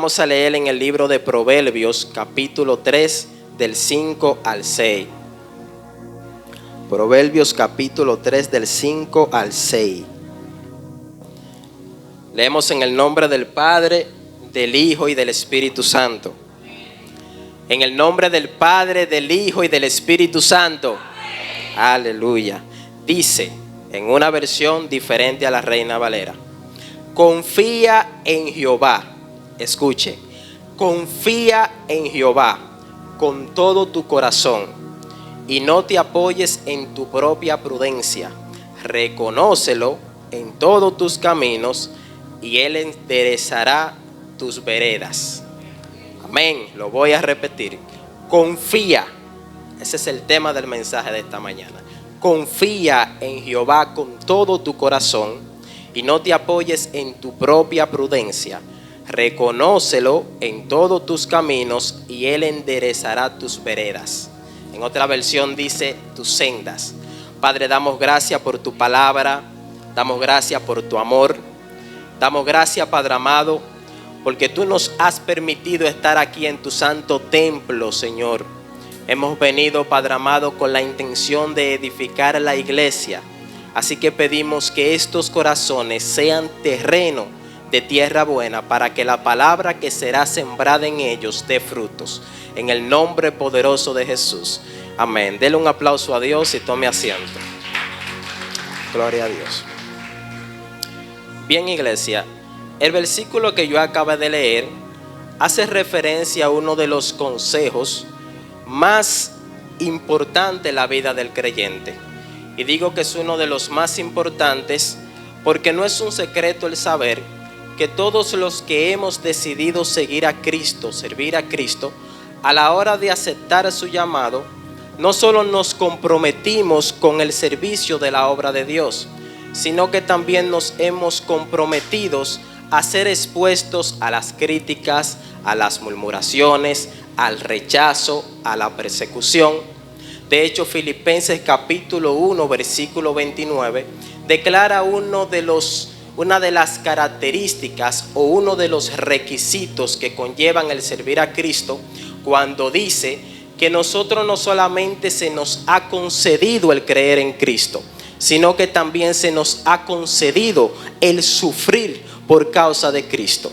Vamos a leer en el libro de Proverbios, capítulo 3, del 5 al 6. Proverbios, capítulo 3, del 5 al 6. Leemos en el nombre del Padre, del Hijo y del Espíritu Santo. En el nombre del Padre, del Hijo y del Espíritu Santo. Aleluya. Dice, en una versión diferente a la Reina Valera: confía en Jehová. Escuche, confía en Jehová con todo tu corazón y no te apoyes en tu propia prudencia. Reconócelo en todos tus caminos y Él enderezará tus veredas. Amén. Lo voy a repetir. Confía. Ese es el tema del mensaje de esta mañana. Confía en Jehová con todo tu corazón y no te apoyes en tu propia prudencia. Reconócelo en todos tus caminos y Él enderezará tus veredas. En otra versión dice tus sendas. Padre, damos gracias por tu palabra, damos gracias por tu amor, damos gracias, Padre amado, porque tú nos has permitido estar aquí en tu santo templo, Señor. Hemos venido, Padre amado, con la intención de edificar la iglesia. Así que pedimos que estos corazones sean terreno de tierra buena, para que la palabra que será sembrada en ellos dé frutos. En el nombre poderoso de Jesús. Amén. Dele un aplauso a Dios y tome asiento. Gloria a Dios. Bien, iglesia, el versículo que yo acabo de leer hace referencia a uno de los consejos más importantes en la vida del creyente. Y digo que es uno de los más importantes porque no es un secreto el saber que todos los que hemos decidido seguir a Cristo, servir a Cristo, a la hora de aceptar su llamado, no solo nos comprometimos con el servicio de la obra de Dios, sino que también nos hemos comprometido a ser expuestos a las críticas, a las murmuraciones, al rechazo, a la persecución. De hecho, Filipenses capítulo 1, versículo 29, declara una de las características o uno de los requisitos que conllevan el servir a Cristo, cuando dice que nosotros no solamente se nos ha concedido el creer en Cristo, sino que también se nos ha concedido el sufrir por causa de Cristo.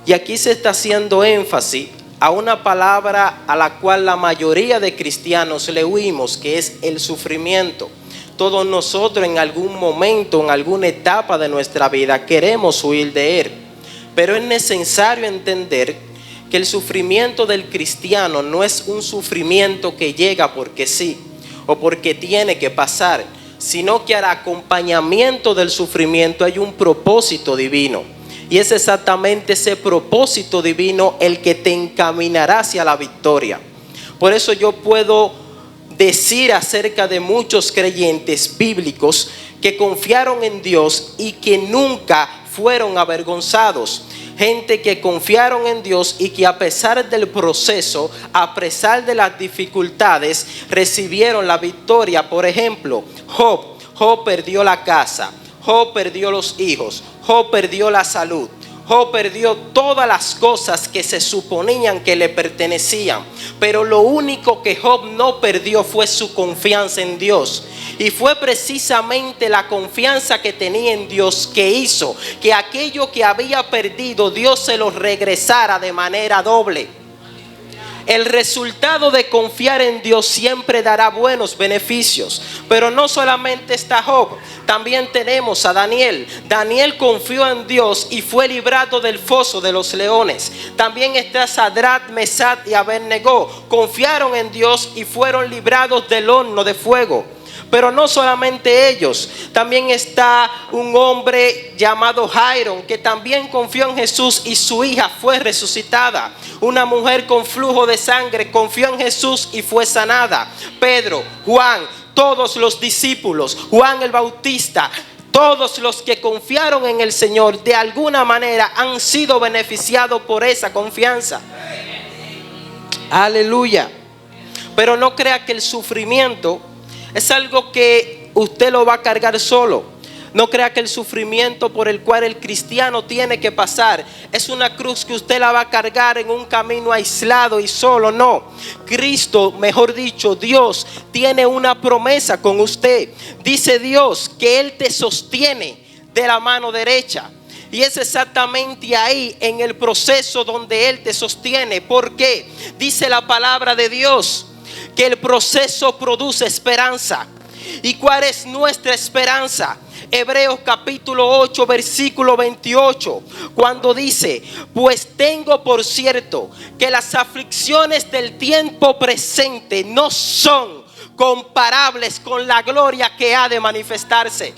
Y aquí se está haciendo énfasis a una palabra a la cual la mayoría de cristianos le huimos, que es el sufrimiento. Todos nosotros en algún momento, en alguna etapa de nuestra vida, queremos huir de él. Pero es necesario entender que el sufrimiento del cristiano no es un sufrimiento que llega porque sí o porque tiene que pasar, sino que al acompañamiento del sufrimiento hay un propósito divino. Y es exactamente ese propósito divino el que te encaminará hacia la victoria. Por eso yo puedo decir acerca de muchos creyentes bíblicos que confiaron en Dios y que nunca fueron avergonzados. Gente que confiaron en Dios y que a pesar del proceso, a pesar de las dificultades, recibieron la victoria. Por ejemplo, Job perdió la casa, Job perdió los hijos, Job perdió la salud. Job perdió todas las cosas que se suponían que le pertenecían, pero lo único que Job no perdió fue su confianza en Dios. Y fue precisamente la confianza que tenía en Dios que hizo que aquello que había perdido Dios se lo regresara de manera doble. El resultado de confiar en Dios siempre dará buenos beneficios. Pero no solamente está Job, también tenemos a Daniel. Daniel confió en Dios y fue librado del foso de los leones. También está Sadrach, Mesach y Abednego. Confiaron en Dios y fueron librados del horno de fuego. Pero no solamente ellos, también está un hombre llamado Jairo, que también confió en Jesús y su hija fue resucitada. Una mujer con flujo de sangre confió en Jesús y fue sanada. Pedro, Juan, todos los discípulos, Juan el Bautista, todos los que confiaron en el Señor de alguna manera han sido beneficiados por esa confianza. Aleluya. Pero no crea que el sufrimiento es algo que usted lo va a cargar solo. No crea que el sufrimiento por el cual el cristiano tiene que pasar es una cruz que usted la va a cargar en un camino aislado y solo. No, Cristo, mejor dicho, Dios tiene una promesa con usted. Dice Dios que Él te sostiene de la mano derecha. Y es exactamente ahí en el proceso donde Él te sostiene. ¿Por qué? Dice la palabra de Dios que el proceso produce esperanza. ¿Y cuál es nuestra esperanza? Hebreos capítulo 8 versículo 28, cuando dice: pues tengo por cierto que las aflicciones del tiempo presente no son comparables con la gloria que ha de manifestarse.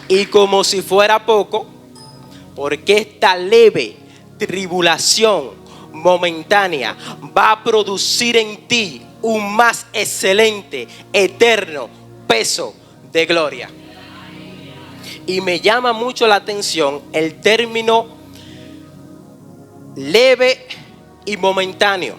Y como si fuera poco, porque esta leve tribulación momentánea va a producir en ti un más excelente, eterno peso de gloria. Y me llama mucho la atención el término leve y momentáneo,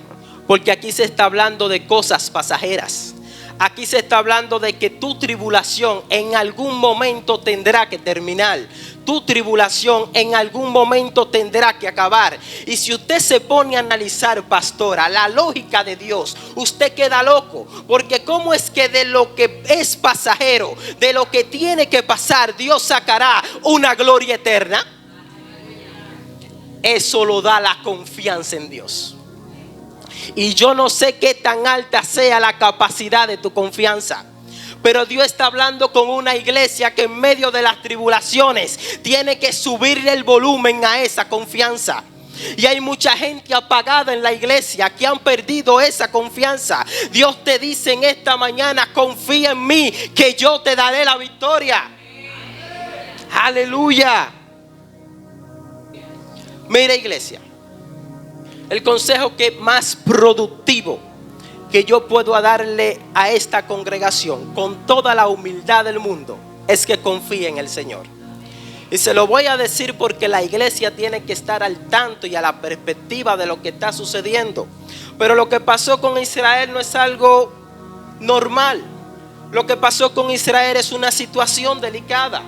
porque aquí se está hablando de cosas pasajeras. Aquí se está hablando de que tu tribulación en algún momento tendrá que terminar. Tu tribulación en algún momento tendrá que acabar. Y si usted se pone a analizar, pastora, la lógica de Dios, usted queda loco. Porque ¿cómo es que de lo que es pasajero, de lo que tiene que pasar, Dios sacará una gloria eterna? Eso lo da la confianza en Dios. Y yo no sé qué tan alta sea la capacidad de tu confianza, pero Dios está hablando con una iglesia que en medio de las tribulaciones tiene que subirle el volumen a esa confianza. Y hay mucha gente apagada en la iglesia que han perdido esa confianza. Dios te dice en esta mañana: confía en mí, que yo te daré la victoria. Aleluya. Mira, iglesia, el consejo que más productivo que yo puedo darle a esta congregación con toda la humildad del mundo es que confíe en el Señor. Y se lo voy a decir porque la iglesia tiene que estar al tanto y a la perspectiva de lo que está sucediendo. Pero lo que pasó con Israel no es algo normal. Lo que pasó con Israel es una situación delicada.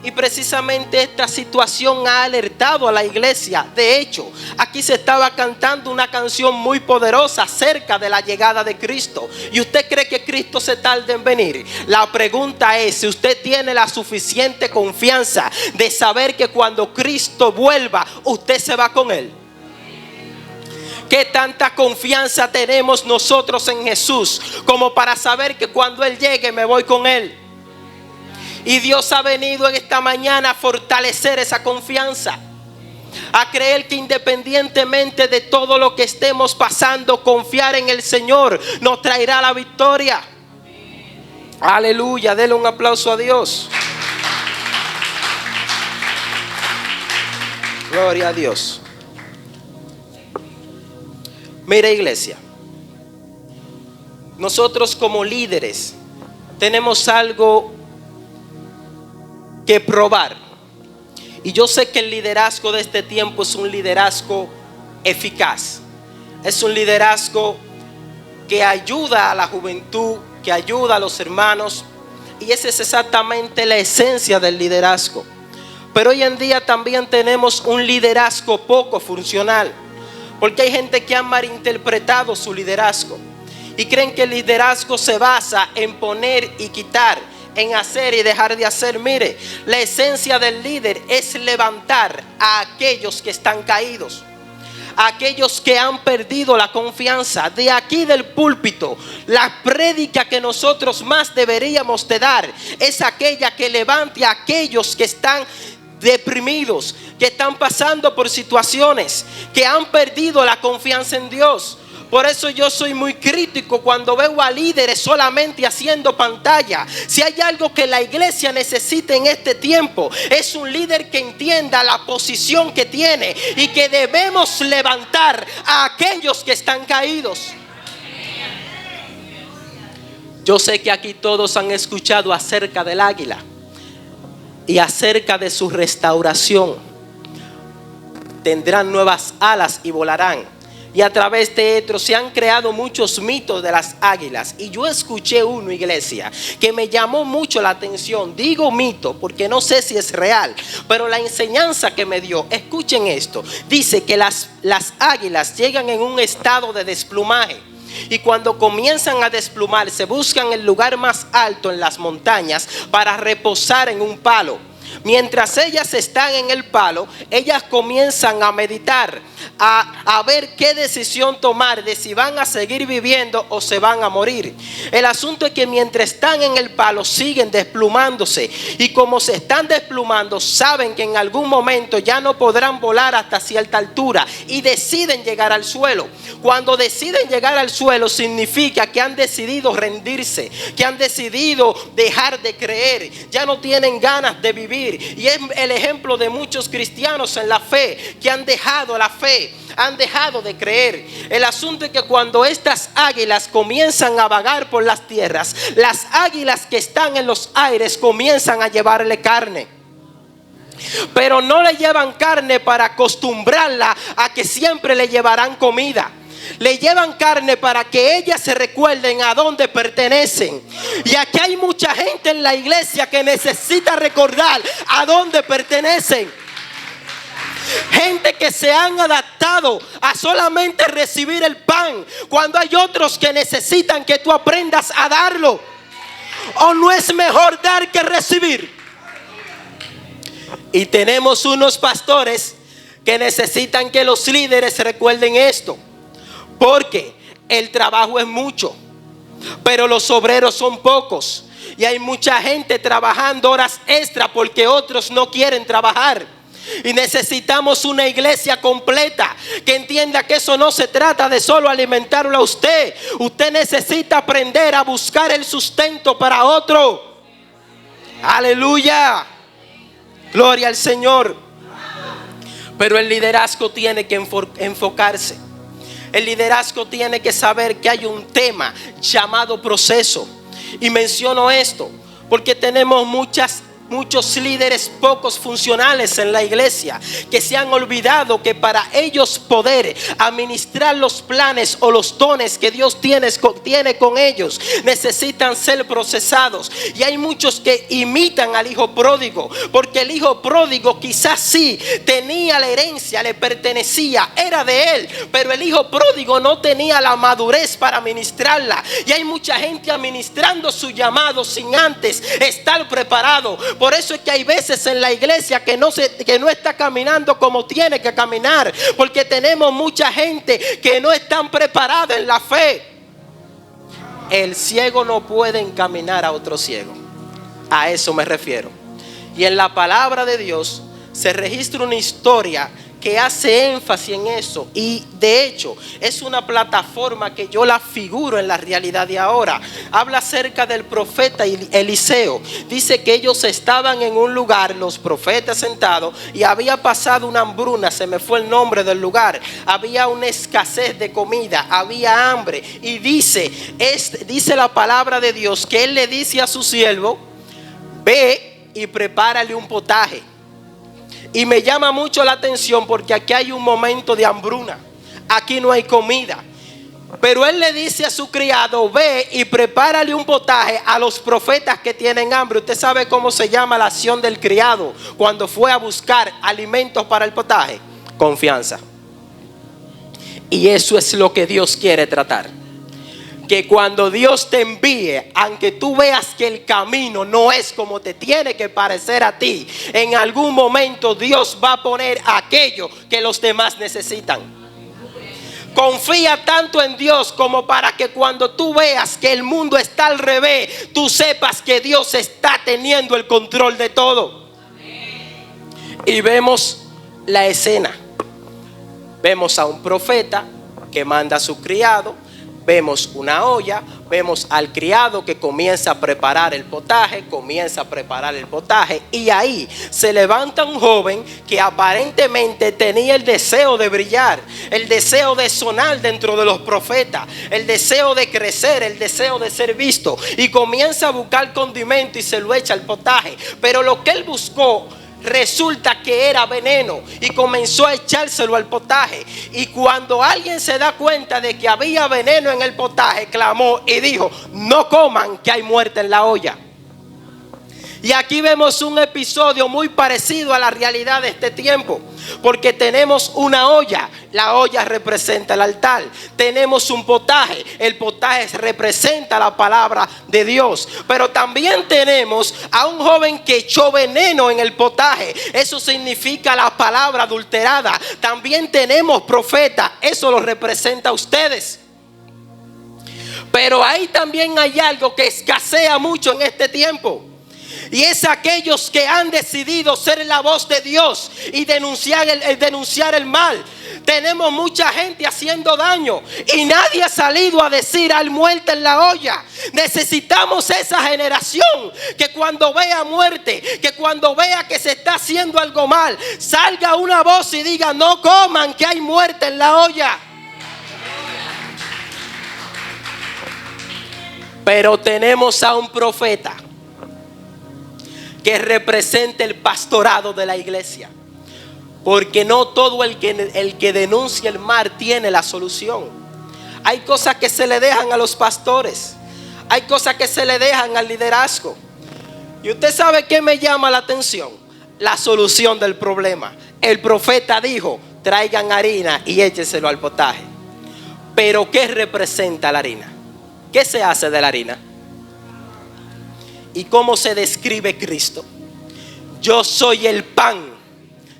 Y precisamente esta situación ha alertado a la iglesia. De hecho, aquí se estaba cantando una canción muy poderosa acerca de la llegada de Cristo. ¿Y usted cree que Cristo se tarda en venir? La pregunta es si usted tiene la suficiente confianza de saber que cuando Cristo vuelva, usted se va con Él. ¿Qué tanta confianza tenemos nosotros en Jesús como para saber que cuando Él llegue me voy con Él? Y Dios ha venido en esta mañana a fortalecer esa confianza, a creer que independientemente de todo lo que estemos pasando, confiar en el Señor nos traerá la victoria. Aleluya, denle un aplauso a Dios. Gloria a Dios. Mira, iglesia, nosotros como líderes tenemos algo que probar. Y yo sé que el liderazgo de este tiempo es un liderazgo eficaz. Es un liderazgo que ayuda a la juventud, que ayuda a los hermanos. Y esa es exactamente la esencia del liderazgo. Pero hoy en día también tenemos un liderazgo poco funcional, porque hay gente que ha malinterpretado su liderazgo y creen que el liderazgo se basa en poner y quitar, en hacer y dejar de hacer. Mire, la esencia del líder es levantar a aquellos que están caídos, a aquellos que han perdido la confianza. De aquí del púlpito, la prédica que nosotros más deberíamos de dar es aquella que levante a aquellos que están deprimidos, que están pasando por situaciones, que han perdido la confianza en Dios. Por eso yo soy muy crítico cuando veo a líderes solamente haciendo pantalla. Si hay algo que la iglesia necesita en este tiempo, es un líder que entienda la posición que tiene y que debemos levantar a aquellos que están caídos. Yo sé que aquí todos han escuchado acerca del águila y acerca de su restauración. Tendrán nuevas alas y volarán. y a través de otros se han creado muchos mitos de las águilas. Y yo escuché uno, iglesia, que me llamó mucho la atención. Digo mito porque no sé si es real, pero la enseñanza que me dio, escuchen esto. Dice que las águilas llegan en un estado de desplumaje. Y cuando comienzan a desplumarse, buscan el lugar más alto en las montañas para reposar en un palo. Mientras ellas están en el palo, ellas comienzan a meditar, a ver qué decisión tomar de si van a seguir viviendo o se van a morir. El asunto es que mientras están en el palo siguen desplumándose, y como se están desplumando saben que en algún momento ya no podrán volar hasta cierta altura y deciden llegar al suelo. Cuando deciden llegar al suelo significa que han decidido rendirse, que han decidido dejar de creer, ya no tienen ganas de vivir. Y es el ejemplo de muchos cristianos en la fe que han dejado la fe, han dejado de creer. El asunto es que cuando estas águilas comienzan a vagar por las tierras, las águilas que están en los aires comienzan a llevarle carne. Pero no le llevan carne para acostumbrarla a que siempre le llevarán comida. Le llevan carne para que ellas se recuerden a dónde pertenecen. Y aquí hay mucha gente en la iglesia que necesita recordar a dónde pertenecen. Gente que se han adaptado a solamente recibir el pan, cuando hay otros que necesitan que tú aprendas a darlo. ¿O no es mejor dar que recibir? Y tenemos unos pastores que necesitan que los líderes recuerden esto. Porque el trabajo es mucho, pero los obreros son pocos. Y hay mucha gente trabajando horas extra porque otros no quieren trabajar. Y necesitamos una iglesia completa que entienda que eso no se trata de solo alimentarlo a usted. Usted necesita aprender a buscar el sustento para otro. Aleluya. Gloria al Señor. Pero el liderazgo tiene que enfocarse. El liderazgo tiene que saber que hay un tema llamado proceso. Y menciono esto porque tenemos muchos líderes pocos funcionales en la iglesia que se han olvidado que para ellos poder administrar los planes o los dones que Dios tiene con ellos, necesitan ser procesados. Y hay muchos que imitan al hijo pródigo, porque el hijo pródigo quizás sí tenía la herencia, le pertenecía, era de él, pero el hijo pródigo no tenía la madurez para administrarla. Y hay mucha gente administrando su llamado sin antes estar preparado. Por eso es que hay veces en la iglesia que no está caminando como tiene que caminar, porque tenemos mucha gente que no están preparada en la fe. El ciego no puede encaminar a otro ciego. A eso me refiero. Y en la palabra de Dios se registra una historia que hace énfasis en eso, y de hecho es una plataforma que yo la figuro en la realidad de ahora. Habla acerca del profeta Eliseo. Dice que ellos estaban en un lugar, los profetas sentados, y había pasado una hambruna, se me fue el nombre del lugar, había una escasez de comida, había hambre, y dice la palabra de Dios que él le dice a su siervo: ve y prepárale un potaje. Y me llama mucho la atención porque aquí hay un momento de hambruna. Aquí no hay comida. Pero él le dice a su criado: ve y prepárale un potaje a los profetas que tienen hambre. Usted sabe cómo se llama la acción del criado cuando fue a buscar alimentos para el potaje. Confianza. Y eso es lo que Dios quiere tratar. Que cuando Dios te envíe, aunque tú veas que el camino no es como te tiene que parecer a ti, en algún momento Dios va a poner aquello que los demás necesitan. Confía tanto en Dios como para que cuando tú veas que el mundo está al revés, tú sepas que Dios está teniendo el control de todo. Y vemos la escena. Vemos a un profeta que manda a su criado. Vemos una olla, vemos al criado que comienza a preparar el potaje, y ahí se levanta un joven que aparentemente tenía el deseo de brillar, el deseo de sonar dentro de los profetas, el deseo de crecer, el deseo de ser visto, y comienza a buscar condimento y se lo echa al potaje. Pero lo que él buscó resulta que era veneno y comenzó a echárselo al potaje. Y cuando alguien se da cuenta de que había veneno en el potaje, clamó y dijo: no coman, que hay muerte en la olla. Y aquí vemos un episodio muy parecido a la realidad de este tiempo, porque tenemos una olla, la olla representa el altar. Tenemos un potaje, el potaje representa la palabra de Dios. Pero también tenemos a un joven que echó veneno en el potaje, eso significa la palabra adulterada. También tenemos profeta, eso lo representa a ustedes. Pero ahí también hay algo que escasea mucho en este tiempo. Y es aquellos que han decidido ser la voz de Dios y denunciar el mal. Tenemos mucha gente haciendo daño y nadie ha salido a decir: hay muerte en la olla. Necesitamos esa generación que cuando vea muerte, que cuando vea que se está haciendo algo mal, salga una voz y diga: no coman, que hay muerte en la olla. Pero tenemos a un profeta que represente el pastorado de la iglesia, porque no todo el que denuncia el mal tiene la solución. Hay cosas que se le dejan a los pastores, hay cosas que se le dejan al liderazgo. Y usted sabe qué me llama la atención: la solución del problema. El profeta dijo: traigan harina y échenselo al potaje. Pero ¿qué representa la harina? ¿Qué se hace de la harina? ¿Y cómo se describe Cristo? Yo soy el pan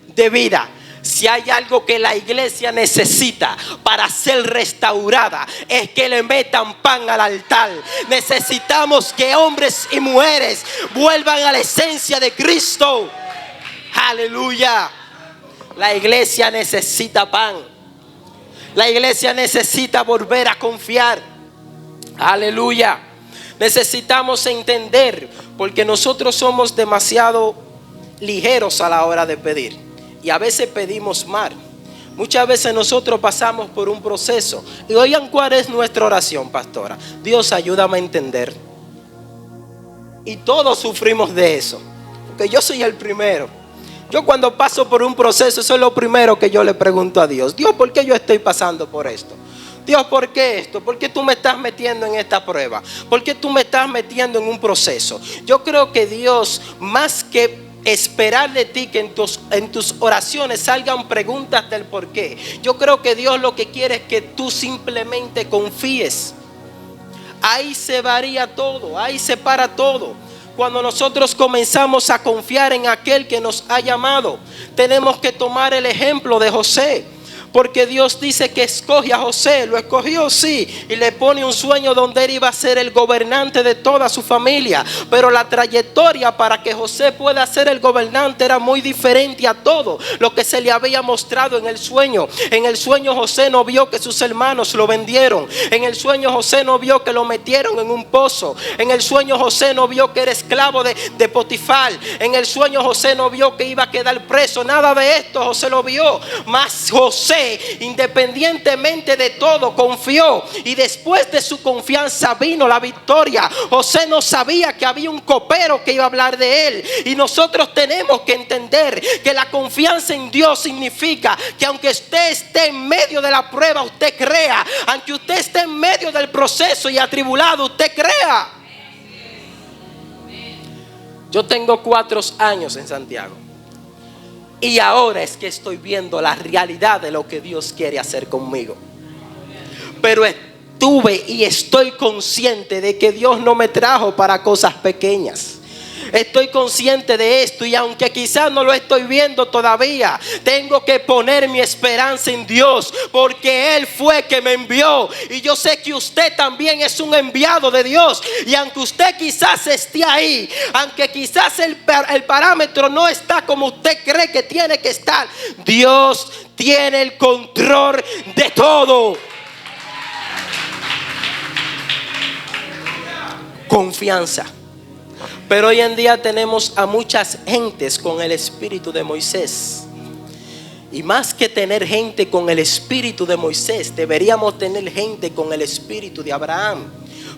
de vida. Si hay algo que la iglesia necesita para ser restaurada, es que le metan pan al altar. Necesitamos que hombres y mujeres vuelvan a la esencia de Cristo. Aleluya. La iglesia necesita pan. La iglesia necesita volver a confiar. Aleluya. Necesitamos entender, porque nosotros somos demasiado ligeros a la hora de pedir y a veces pedimos mal. Muchas veces nosotros pasamos por un proceso. Y oigan, ¿cuál es nuestra oración, pastora? Dios, ayúdame a entender. Y todos sufrimos de eso, porque yo soy el primero. Yo cuando paso por un proceso, eso es lo primero que yo le pregunto a Dios: Dios, ¿por qué yo estoy pasando por esto? Dios, ¿por qué esto? ¿Por qué tú me estás metiendo en esta prueba? ¿Por qué tú me estás metiendo en un proceso? Yo creo que Dios, más que esperar de ti que en tus oraciones salgan preguntas del por qué, yo creo que Dios lo que quiere es que tú simplemente confíes. Ahí se varía todo, ahí se para todo. Cuando nosotros comenzamos a confiar en aquel que nos ha llamado, tenemos que tomar el ejemplo de José. Porque Dios dice que escoge a José, lo escogió, sí, y le pone un sueño donde él iba a ser el gobernante de toda su familia. Pero la trayectoria para que José pueda ser el gobernante era muy diferente a todo lo que se le había mostrado en el sueño. En el sueño José no vio que sus hermanos lo vendieron. En el sueño José no vio que lo metieron en un pozo. En el sueño José no vio que era esclavo de Potifar. En el sueño José no vio que iba a quedar preso. Nada de esto José lo vio. Mas José, independientemente de todo, confió, y después de su confianza vino la victoria. José no sabía que había un copero que iba a hablar de él, y nosotros tenemos que entender que la confianza en Dios significa que aunque usted esté en medio de la prueba, usted crea. Aunque usted esté en medio del proceso y atribulado, usted crea. Yo tengo 4 años en Santiago, y ahora es que estoy viendo la realidad de lo que Dios quiere hacer conmigo. Pero estuve y estoy consciente de que Dios no me trajo para cosas pequeñas. Estoy consciente de esto, y aunque quizás no lo estoy viendo todavía, tengo que poner mi esperanza en Dios, porque Él fue que me envió. Y yo sé que usted también es un enviado de Dios. Y aunque usted quizás esté ahí, aunque quizás el parámetro no está como usted cree que tiene que estar, Dios tiene el control de todo. Confianza. Pero hoy en día tenemos a muchas gentes con el espíritu de Moisés. Y más que tener gente con el espíritu de Moisés, deberíamos tener gente con el espíritu de Abraham.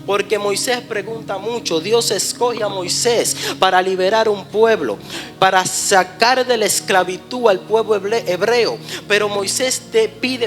Porque Moisés pregunta mucho. Dios escoge a Moisés para liberar un pueblo, para sacar de la esclavitud al pueblo hebreo. Pero Moisés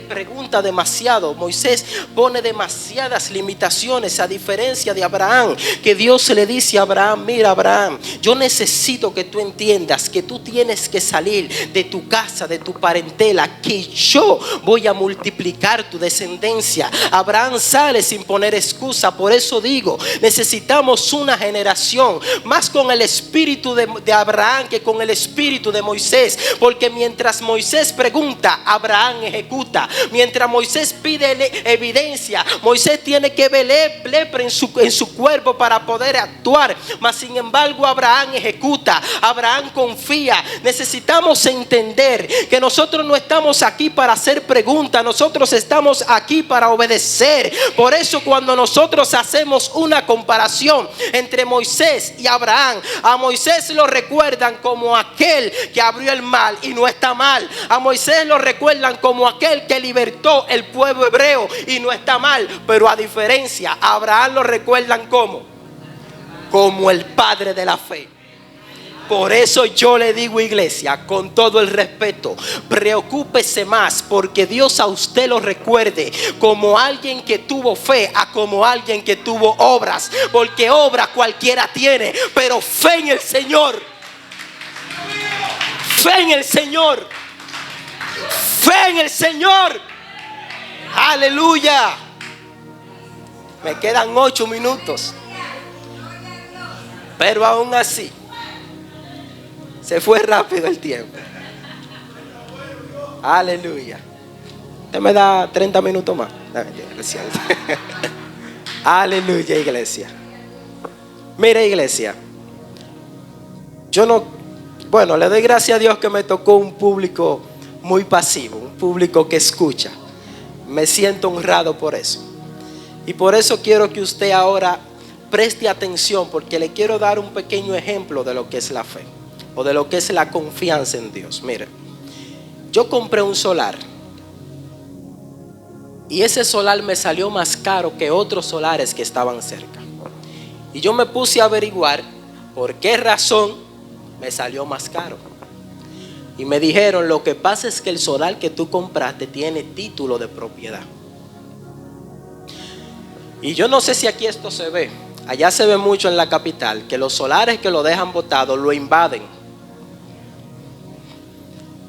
pregunta demasiado. Moisés pone demasiadas limitaciones, a diferencia de Abraham, que Dios le dice a Abraham: mira, Abraham, yo necesito que tú entiendas que tú tienes que salir de tu casa, de tu parentela, que yo voy a multiplicar tu descendencia. Abraham sale sin poner excusa. Por eso digo, necesitamos una generación más con el espíritu de Abraham que con el espíritu de Moisés. Porque mientras Moisés pregunta, Abraham ejecuta. Mientras Moisés pide evidencia, Moisés tiene que ver lepra en su cuerpo para poder actuar. Mas sin embargo Abraham ejecuta, Abraham confía. Necesitamos entender que nosotros no estamos aquí para hacer preguntas, nosotros estamos aquí para obedecer. Por eso cuando nosotros hacemos una comparación entre Moisés y Abraham, a Moisés lo recuerdan como aquel que abrió el mar y no está mal. A Moisés lo recuerdan como aquel que libertó el pueblo hebreo y no está mal. Pero a diferencia, a Abraham lo recuerdan como el padre de la fe. Por eso yo le digo, iglesia, con todo el respeto, preocúpese más porque Dios a usted lo recuerde como alguien que tuvo fe a como alguien que tuvo obras. Porque obra cualquiera tiene, pero fe en el Señor. Fe en el Señor. Fe en el Señor. Aleluya. Me quedan 8 minutos. Pero aún así se fue rápido el tiempo. Aleluya. Usted me da 30 minutos más. Aleluya, iglesia. Mire, iglesia, le doy gracias a Dios que me tocó un público muy pasivo, un público que escucha. Me siento honrado por eso. Y por eso quiero que usted ahora preste atención, porque le quiero dar un pequeño ejemplo de lo que es la fe o de lo que es la confianza en Dios. Mire, yo compré un solar y ese solar me salió más caro que otros solares que estaban cerca. Y yo me puse a averiguar por qué razón me salió más caro. Y me dijeron: lo que pasa es que el solar que tú compraste tiene título de propiedad. Y yo no sé si aquí esto se ve. Allá se ve mucho en la capital que los solares que lo dejan botado lo invaden.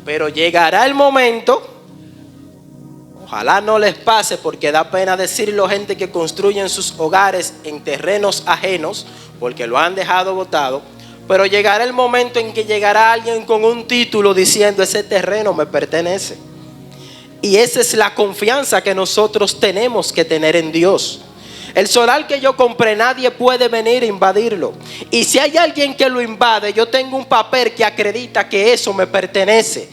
Pero llegará el momento, ojalá no les pase, porque da pena decirlo, gente que construyen sus hogares en terrenos ajenos porque lo han dejado botado. Pero llegará el momento en que llegará alguien con un título diciendo: ese terreno me pertenece. Y esa es la confianza que nosotros tenemos que tener en Dios. El solar que yo compré, nadie puede venir a invadirlo. Y si hay alguien que lo invade, yo tengo un papel que acredita que eso me pertenece.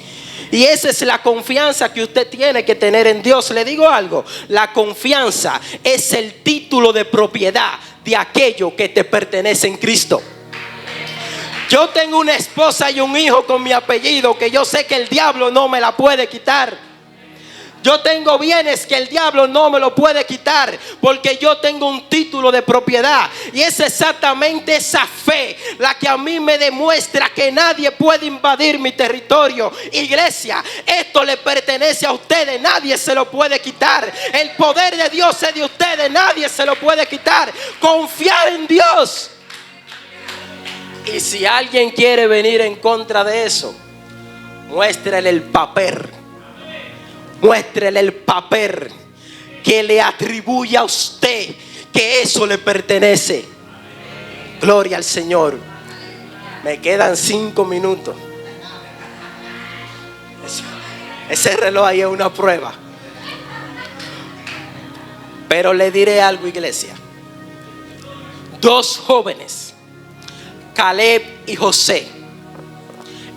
Y esa es la confianza que usted tiene que tener en Dios. Le digo algo: la confianza es el título de propiedad de aquello que te pertenece en Cristo. Yo tengo una esposa y un hijo con mi apellido que yo sé que el diablo no me la puede quitar. Yo tengo bienes que el diablo no me lo puede quitar, porque yo tengo un título de propiedad. Y es exactamente esa fe la que a mí me demuestra que nadie puede invadir mi territorio. Iglesia, esto le pertenece a ustedes, nadie se lo puede quitar. El poder de Dios es de ustedes, nadie se lo puede quitar. Confiar en Dios. Y si alguien quiere venir en contra de eso, muéstrele el papel. Muéstrele el papel que le atribuye a usted que eso le pertenece. Gloria al Señor. Me quedan 5 minutos. Ese reloj ahí es una prueba. Pero le diré algo, iglesia. 2 jóvenes, Caleb y José,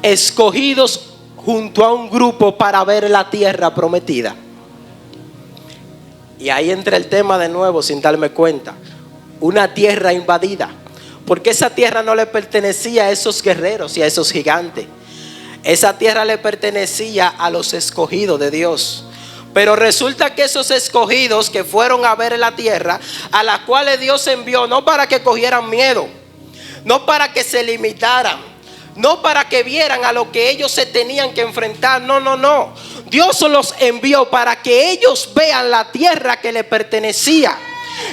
escogidos junto a un grupo para ver la tierra prometida. Y ahí entra el tema de nuevo sin darme cuenta. Una tierra invadida. Porque esa tierra no le pertenecía a esos guerreros y a esos gigantes. Esa tierra le pertenecía a los escogidos de Dios. Pero resulta que esos escogidos que fueron a ver la tierra, a las cuales Dios envió, no para que cogieran miedo, no para que se limitaran, no para que vieran a lo que ellos se tenían que enfrentar. No. Dios los envió para que ellos vean la tierra que les pertenecía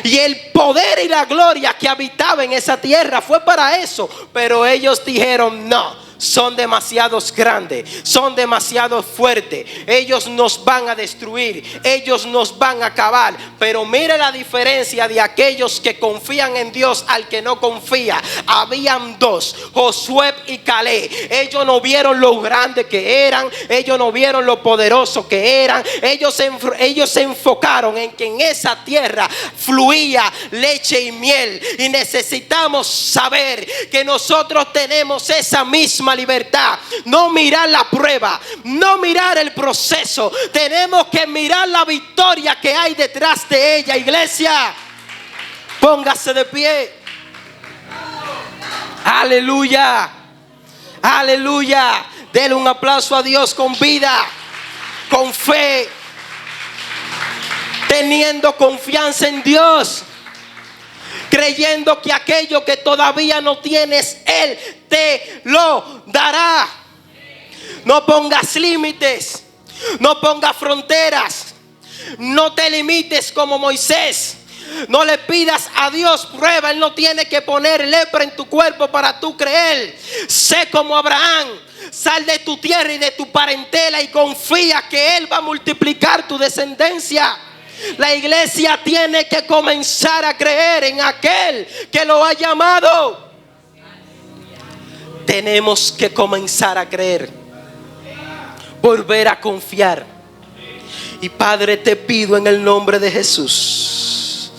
y el poder y la gloria que habitaba en esa tierra. Fue para eso. Pero ellos dijeron: no, son demasiados grandes, son demasiado fuertes, ellos nos van a destruir, ellos nos van a acabar. Pero mire la diferencia de aquellos que confían en Dios al que no confía. Habían dos, Josué y Caleb. Ellos no vieron lo grande que eran, ellos no vieron lo poderoso que eran. Ellos se enfocaron en que en esa tierra fluía leche y miel. Y necesitamos saber que nosotros tenemos esa misma libertad. No mirar la prueba, no mirar el proceso. Tenemos que mirar la victoria que hay detrás de ella. Iglesia, póngase de pie. Aleluya, aleluya. Denle un aplauso a Dios con vida, con fe, teniendo confianza en Dios, creyendo que aquello que todavía no tienes, Él te lo dará. No pongas límites, no pongas fronteras, no te limites como Moisés. No le pidas a Dios prueba. Él no tiene que poner lepra en tu cuerpo para tú creer. Sé como Abraham. Sal de tu tierra y de tu parentela y confía que Él va a multiplicar tu descendencia. La iglesia tiene que comenzar a creer en aquel que lo ha llamado. Tenemos que comenzar a creer, volver a confiar. Y Padre, te pido en el nombre de Jesús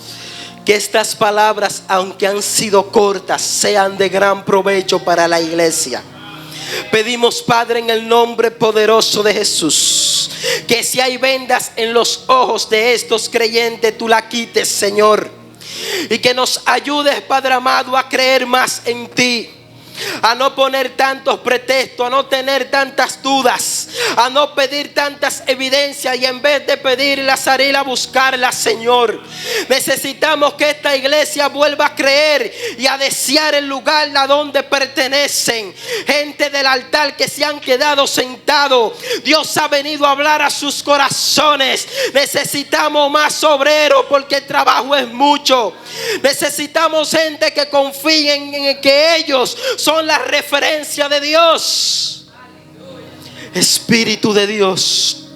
que estas palabras, aunque han sido cortas, sean de gran provecho para la iglesia. Pedimos, Padre, en el nombre poderoso de Jesús, que si hay vendas en los ojos de estos creyentes, tú la quites, Señor. Y que nos ayudes, Padre amado, a creer más en ti, a no poner tantos pretextos, a no tener tantas dudas, a no pedir tantas evidencias, y en vez de pedirlas, a ir a buscarlas, Señor. Necesitamos que esta iglesia vuelva a creer y a desear el lugar a donde pertenecen. Gente del altar que se han quedado sentados, Dios ha venido a hablar a sus corazones. Necesitamos más obreros porque el trabajo es mucho. Necesitamos gente que confíen en que ellos son la referencia de Dios. Espíritu de Dios,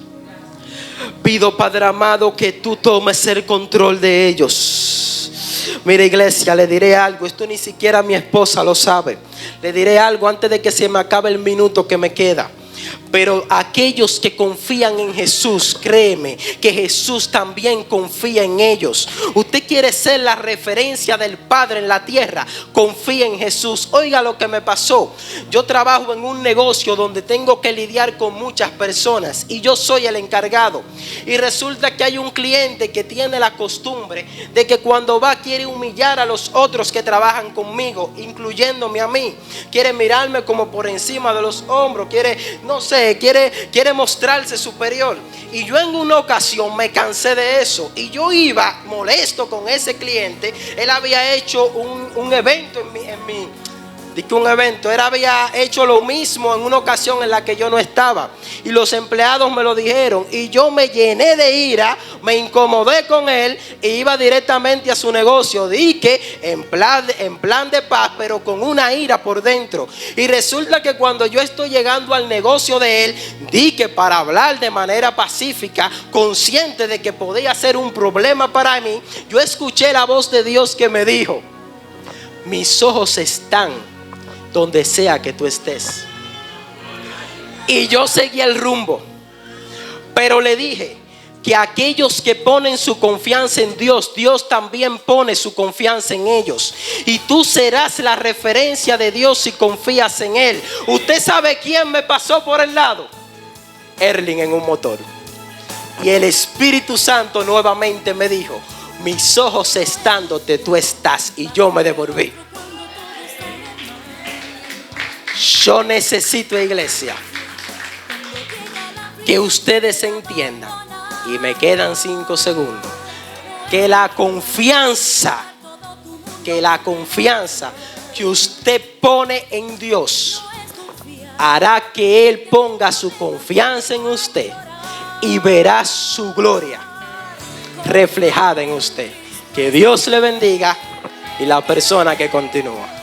pido, Padre amado, que tú tomes el control de ellos. Mira, iglesia, le diré algo. Esto ni siquiera mi esposa lo sabe. Le diré algo antes de que se me acabe el minuto que me queda. Pero aquellos que confían en Jesús, créeme que Jesús también confía en ellos. Usted quiere ser la referencia del Padre en la tierra, confía en Jesús. Oiga lo que me pasó. Yo trabajo en un negocio donde tengo que lidiar con muchas personas y yo soy el encargado. Y resulta que hay un cliente que tiene la costumbre de que cuando va quiere humillar a los otros que trabajan conmigo, incluyéndome a mí. Quiere mirarme como por encima de los hombros, quiere mostrarse superior. Y yo en una ocasión me cansé de eso y yo iba molesto con ese cliente. Él había hecho un evento él había hecho lo mismo en una ocasión en la que yo no estaba, y los empleados me lo dijeron, y yo me llené de ira, me incomodé con él e iba directamente a su negocio. Dije en plan de paz, pero con una ira por dentro. Y resulta que cuando yo estoy llegando al negocio de él, dije para hablar de manera pacífica, consciente de que podía ser un problema para mí, yo escuché la voz de Dios que me dijo: mis ojos están donde sea que tú estés. Y yo seguí el rumbo, pero le dije que aquellos que ponen su confianza en Dios, Dios también pone su confianza en ellos. Y tú serás la referencia de Dios si confías en Él. ¿Usted sabe quién me pasó por el lado? Erling en un motor. Y el Espíritu Santo nuevamente me dijo: mis ojos están donde tú estás. Y yo me devolví. Yo necesito, iglesia, que ustedes entiendan y me quedan 5 segundos, que la confianza que usted pone en Dios hará que Él ponga su confianza en usted y verá su gloria reflejada en usted. Que Dios le bendiga y la persona que continúa.